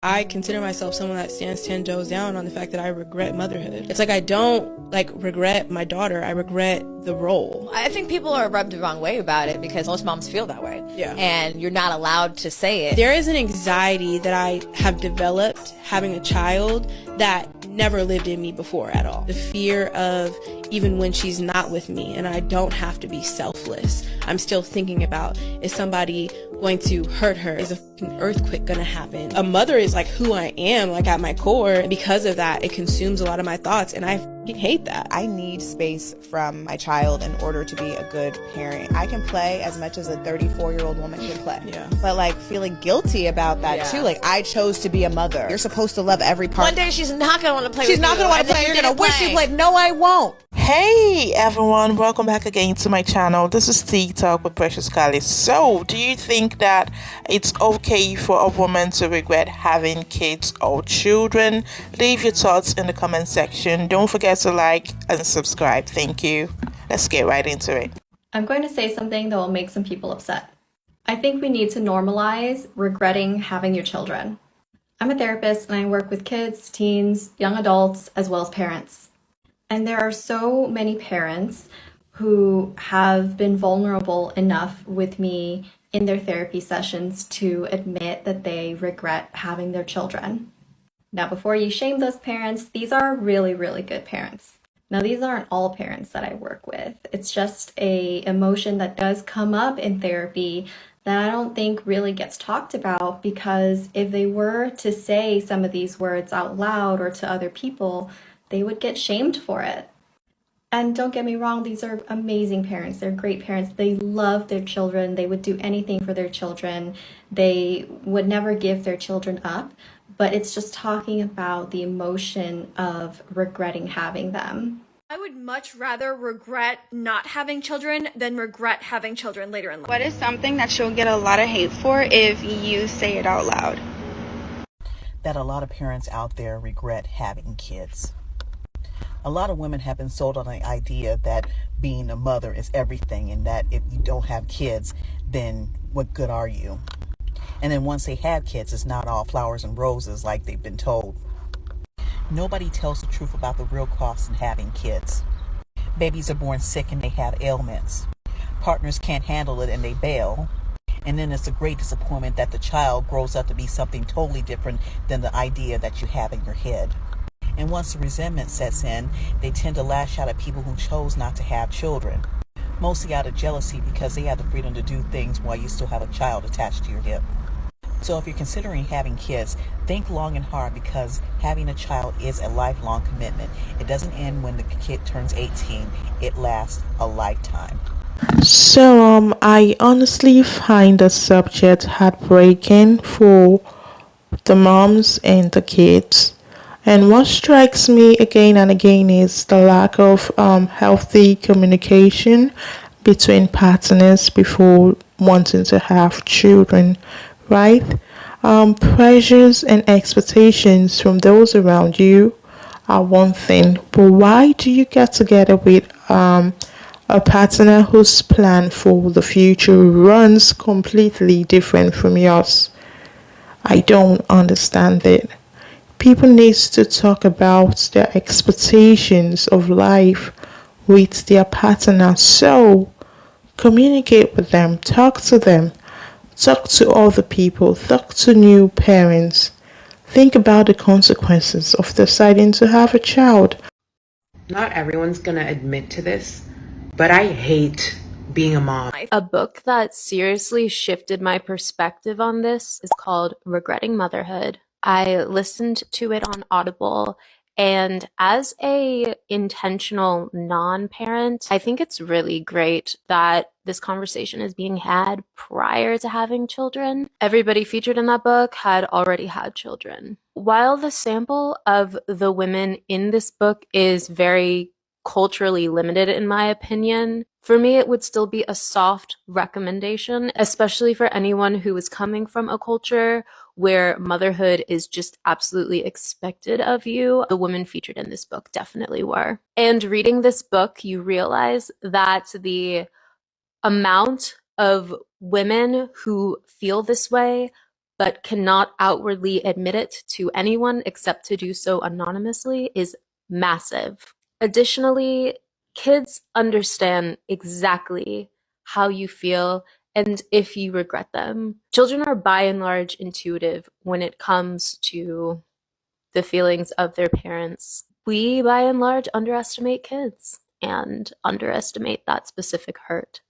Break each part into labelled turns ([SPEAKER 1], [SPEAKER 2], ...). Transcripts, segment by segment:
[SPEAKER 1] I consider myself someone that stands 10 toes down on the fact that I regret motherhood. It's like I don't regret my daughter, I regret the role.
[SPEAKER 2] I think people are rubbed the wrong way about it because most moms feel that way.
[SPEAKER 1] Yeah.
[SPEAKER 2] And you're not allowed to say it.
[SPEAKER 1] There is an anxiety that I have developed having a child that never lived in me before at all. The fear of even when she's not with me and I don't have to be selfless, I'm still thinking about, is somebody going to hurt her? Is an earthquake gonna happen? A mother is like who I am, like at my core. And because of that, it consumes a lot of my thoughts and I hate that.
[SPEAKER 3] I need space from my child in order to be a good parent. I can play as much as a 34-year-old woman can play.
[SPEAKER 1] Yeah.
[SPEAKER 3] But feeling guilty about that too. I chose to be a mother. You're supposed to love every part.
[SPEAKER 2] One day she's not going to want to play
[SPEAKER 3] She's
[SPEAKER 2] with
[SPEAKER 3] not
[SPEAKER 2] you.
[SPEAKER 3] going to want to play. You're going to wish you played. No, I won't.
[SPEAKER 4] Hey everyone, welcome back again to my channel. This is Tea Talk with Precious Kali. So, do you think that it's okay for a woman to regret having kids or children? Leave your thoughts in the comment section. Don't forget to like and subscribe. Thank you. Let's get right into it.
[SPEAKER 5] I'm going to say something that will make some people upset. I think we need to normalize regretting having your children. I'm a therapist and I work with kids, teens, young adults, as well as parents. And there are so many parents who have been vulnerable enough with me in their therapy sessions to admit that they regret having their children. Now, before you shame those parents, these are really, really good parents. Now, these aren't all parents that I work with. It's just an emotion that does come up in therapy that I don't think really gets talked about, because if they were to say some of these words out loud or to other people, they would get shamed for it. And don't get me wrong, these are amazing parents. They're great parents. They love their children. They would do anything for their children. They would never give their children up. But it's just talking about the emotion of regretting having them.
[SPEAKER 6] I would much rather regret not having children than regret having children later in life.
[SPEAKER 7] What is something that you'll get a lot of hate for if you say it out loud?
[SPEAKER 8] That a lot of parents out there regret having kids. A lot of women have been sold on the idea that being a mother is everything, and that if you don't have kids, then what good are you? And then once they have kids, it's not all flowers and roses like they've been told. Nobody tells the truth about the real costs in having kids. Babies are born sick and they have ailments. Partners can't handle it and they bail. And then it's a great disappointment that the child grows up to be something totally different than the idea that you have in your head. And once the resentment sets in, they tend to lash out at people who chose not to have children. Mostly out of jealousy because they have the freedom to do things while you still have a child attached to your hip. So if you're considering having kids, think long and hard, because having a child is a lifelong commitment. It doesn't end when the kid turns 18. It lasts a lifetime.
[SPEAKER 4] So, I honestly find the subject heartbreaking for the moms and the kids. And what strikes me again and again is the lack of healthy communication between partners before wanting to have children, right? Pressures and expectations from those around you are one thing, but why do you get together with a partner whose plan for the future runs completely different from yours? I don't understand it. People need to talk about their expectations of life with their partner. So communicate with them, talk to them, talk to other people, talk to new parents. Think about the consequences of deciding to have a child.
[SPEAKER 9] Not everyone's gonna admit to this, but I hate being a mom.
[SPEAKER 10] A book that seriously shifted my perspective on this is called Regretting Motherhood. I listened to it on Audible, and as a intentional non-parent, I think it's really great that this conversation is being had prior to having children. Everybody featured in that book had already had children. While the sample of the women in this book is very culturally limited, in my opinion, for me, it would still be a soft recommendation, especially for anyone who is coming from a culture where motherhood is just absolutely expected of you. The women featured in this book definitely were. And reading this book, you realize that the amount of women who feel this way but cannot outwardly admit it to anyone except to do so anonymously is massive. Additionally, kids understand exactly how you feel and if you regret them. Children are by and large intuitive when it comes to the feelings of their parents. We by and large underestimate kids and underestimate that specific hurt.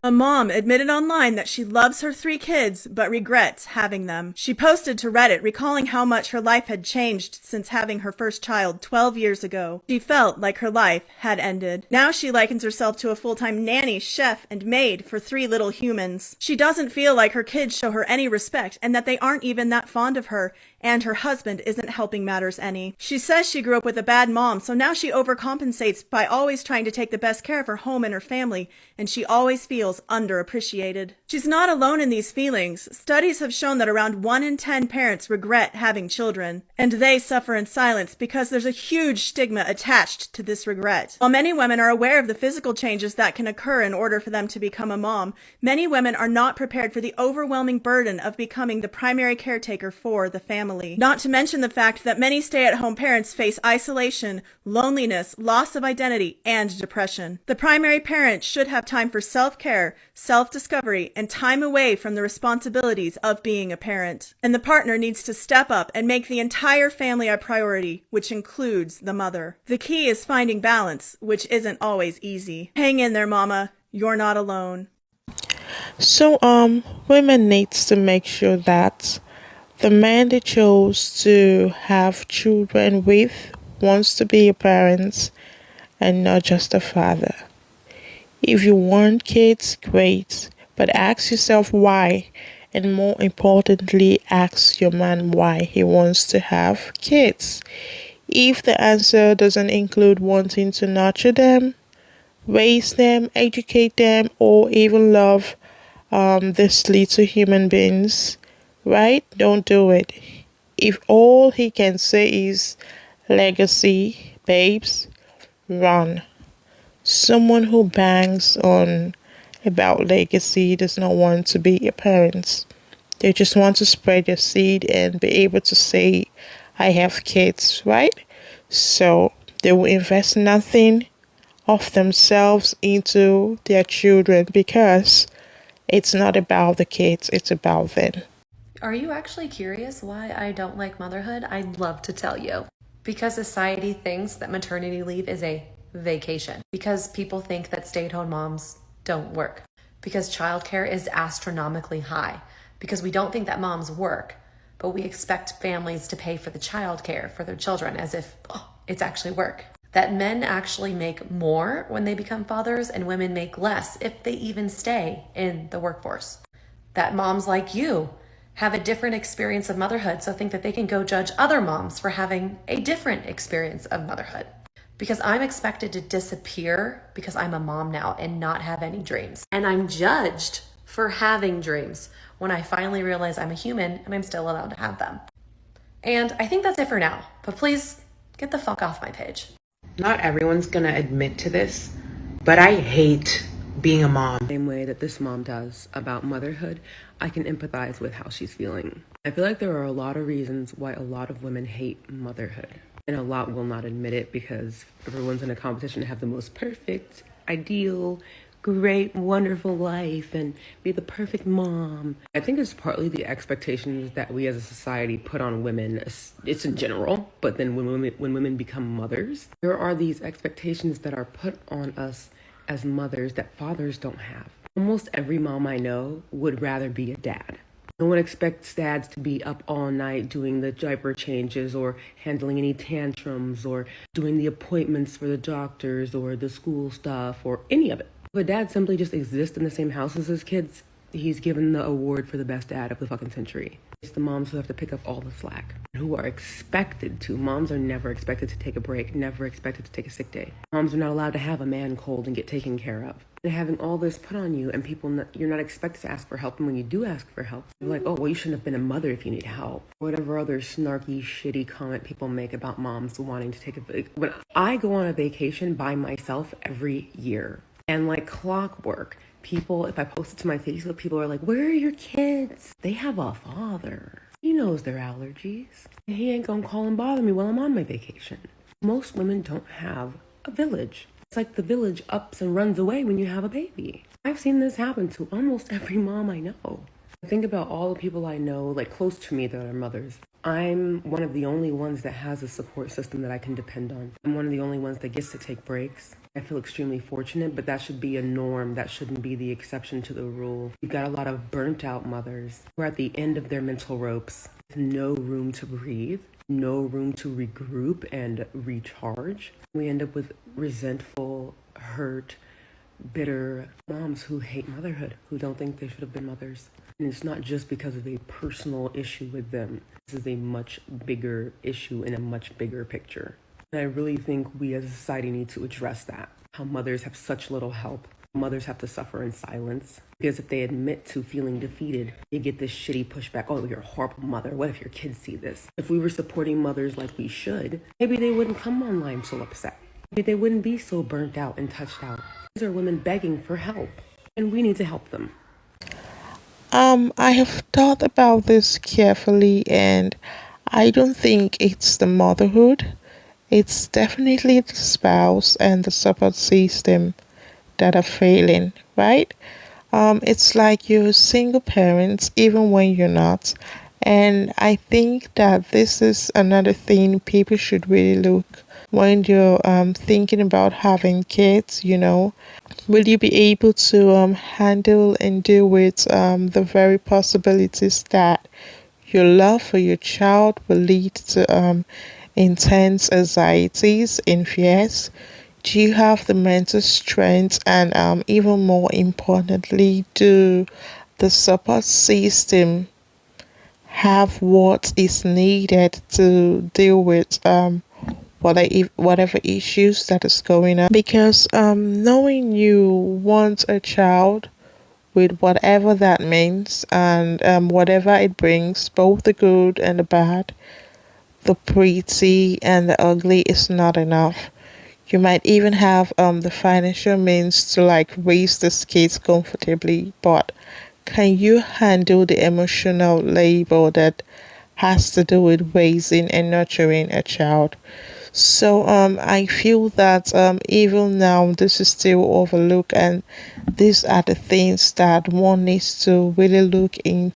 [SPEAKER 11] A mom admitted online that she loves her 3 kids, but regrets having them. She posted to Reddit recalling how much her life had changed since having her first child 12 years ago. She felt like her life had ended. Now she likens herself to a full-time nanny, chef, and maid for 3 little humans. She doesn't feel like her kids show her any respect and that they aren't even that fond of her, and her husband isn't helping matters any. She says she grew up with a bad mom, so now she overcompensates by always trying to take the best care of her home and her family, and she always feels underappreciated. She's not alone in these feelings. Studies have shown that around 1 in 10 parents regret having children, and they suffer in silence because there's a huge stigma attached to this regret. While many women are aware of the physical changes that can occur in order for them to become a mom, many women are not prepared for the overwhelming burden of becoming the primary caretaker for the family. Not to mention the fact that many stay-at-home parents face isolation, loneliness, loss of identity, and depression. The primary parent should have time for self-care, self-discovery, and time away from the responsibilities of being a parent. And the partner needs to step up and make the entire family a priority, which includes the mother. The key is finding balance, which isn't always easy. Hang in there, mama. You're not alone.
[SPEAKER 4] So, women needs to make sure that the man they chose to have children with wants to be a parent and not just a father. If you want kids, great, but ask yourself why, and more importantly, ask your man why he wants to have kids. If the answer doesn't include wanting to nurture them, raise them, educate them, or even love these little human beings, right? Don't do it. If all he can say is legacy, babes, run. Someone who bangs on about legacy does not want to be a parent. They just want to spread their seed and be able to say, I have kids, right? So they will invest nothing of themselves into their children because it's not about the kids, it's about them.
[SPEAKER 12] Are you actually curious why I don't like motherhood? I'd love to tell you. Because society thinks that maternity leave is a vacation. Because people think that stay-at-home moms don't work. Because childcare is astronomically high. Because we don't think that moms work, but we expect families to pay for the childcare for their children as if it's actually work. That men actually make more when they become fathers and women make less if they even stay in the workforce. That moms like you have a different experience of motherhood, so think that they can go judge other moms for having a different experience of motherhood. Because I'm expected to disappear because I'm a mom now and not have any dreams. And I'm judged for having dreams when I finally realize I'm a human and I'm still allowed to have them. And I think that's it for now, but please get the fuck off my page.
[SPEAKER 9] Not everyone's gonna admit to this, but I hate being a mom.
[SPEAKER 13] Same way that this mom does about motherhood, I can empathize with how she's feeling. I feel like there are a lot of reasons why a lot of women hate motherhood. And a lot will not admit it because everyone's in a competition to have the most perfect, ideal, great, wonderful life and be the perfect mom. I think it's partly the expectations that we as a society put on women. It's in general, but then when women become mothers, there are these expectations that are put on us as mothers that fathers don't have. Almost every mom I know would rather be a dad. No one expects dads to be up all night doing the diaper changes or handling any tantrums or doing the appointments for the doctors or the school stuff or any of it. If a dad simply just exists in the same house as his kids, he's given the award for the best dad of the fucking century. It's the moms who have to pick up all the slack, who are expected to. Moms are never expected to take a break, never expected to take a sick day. Moms are not allowed to have a man cold and get taken care of. And having all this put on you and you're not expected to ask for help. And when you do ask for help, you're like, oh, well, you shouldn't have been a mother if you need help. Whatever other snarky, shitty comment people make about moms wanting to take a break. When I go on a vacation by myself every year, And like clockwork, people, if I post it to my Facebook, people are like, where are your kids? They have a father. He knows their allergies. And he ain't gonna call and bother me while I'm on my vacation. Most women don't have a village. It's like the village ups and runs away when you have a baby. I've seen this happen to almost every mom I know. I think about all the people I know, like close to me, that are mothers. I'm one of the only ones that has a support system that I can depend on. I'm one of the only ones that gets to take breaks. I feel extremely fortunate, but that should be a norm. That shouldn't be the exception to the rule. You've got a lot of burnt out mothers who are at the end of their mental ropes, with no room to breathe, no room to regroup and recharge. We end up with resentful, hurt, bitter moms who hate motherhood, who don't think they should have been mothers. And it's not just because of a personal issue with them. This is a much bigger issue in a much bigger picture. And I really think we as a society need to address that. How mothers have such little help. Mothers have to suffer in silence. Because if they admit to feeling defeated, you get this shitty pushback. Oh, you're a horrible mother. What if your kids see this? If we were supporting mothers like we should, maybe they wouldn't come online so upset. Maybe they wouldn't be so burnt out and touched out. These are women begging for help, and we need to help them.
[SPEAKER 4] I have thought about this carefully, and I don't think it's the motherhood. It's definitely the spouse and the support system that are failing, right? It's like you're single parents even when you're not. And I think that this is another thing people should really look when you're thinking about having kids, will you be able to handle and deal with the very possibilities that your love for your child will lead to intense anxieties and fears? Do you have the mental strength and even more importantly, do the support system have what is needed to deal with whatever issues that is going on? Because knowing you want a child with whatever that means and whatever it brings, both the good and the bad, the pretty and the ugly, is not enough. You might even have the financial means to like raise the kids comfortably, but can you handle the emotional labor that has to do with raising and nurturing a child? So I feel that even now this is still overlooked, and these are the things that one needs to really look into